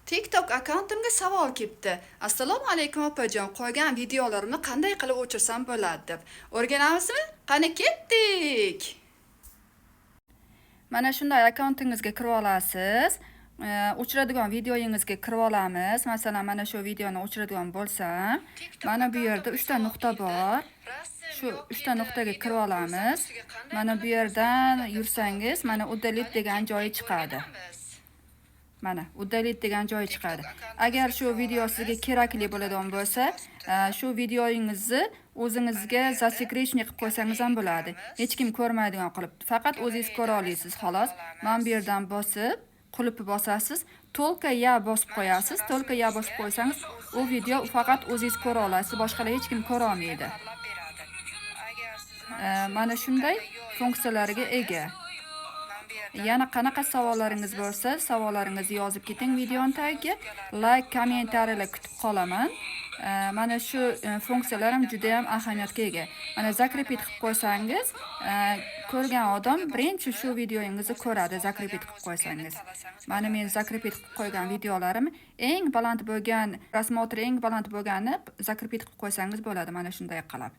TikTok akkauntimga savol kelibdi. Assalomu alaykum opajon, qo'ygan videolarimni qanday qilib o'chirsam bo'ladi deb. O'rganamizmi? Qani ketdik. Mana shunday akkauntingizga kirib olasiz. O'chiradigan videoyingizga kirib olamiz. Masalan, mana shu videoni o'chiradigan bo'lsam, mana bu yerda 3 ta nuqta bor. Shu 3 ta nuqtaga kirib olamiz. Mana bu yerdan yursangiz, mana uddalit degan joyi chiqadi. Mana uddalit degan joyi chiqadi. Agar shu video sizga kerakli bo'ladigan bo'lsa, shu videoyingizni o'zingizga zasekretniy qilib qo'ysangiz ham bo'ladi. Hech kim ko'rmaydigan qilib. Faqat o'zingiz ko'ra olasiz, xolos. Mana bu yerdan bosib, qulfni bosasiz, только ya bosib qo'yasiz. Только ya bosib qo'ysangiz, u video faqat o'zingiz ko'ra olasiz, boshqalar hech kim ko'ra olmaydi. Mana shunday funksiyalariga ega. Yana qanaqa savollaringiz bo'lsa, savollaringizni yozib keting videoning tagiga. Like, kommentariyalar kutib qolaman. Mana shu funksiyalar ham juda ham ahamiyatga ega. Mana zakrepit qilib qo'ysangiz, ko'rgan odam birinchi shu videoyingizni ko'radi, zakrepit qilib qo'ysangiz. Mana men zakrepit qilib qo'ygan videolarim eng baland bo'lgan, prosmotri eng baland bo'lgani zakrepit qilib qo'ysangiz bo'ladi, mana shunday qilib.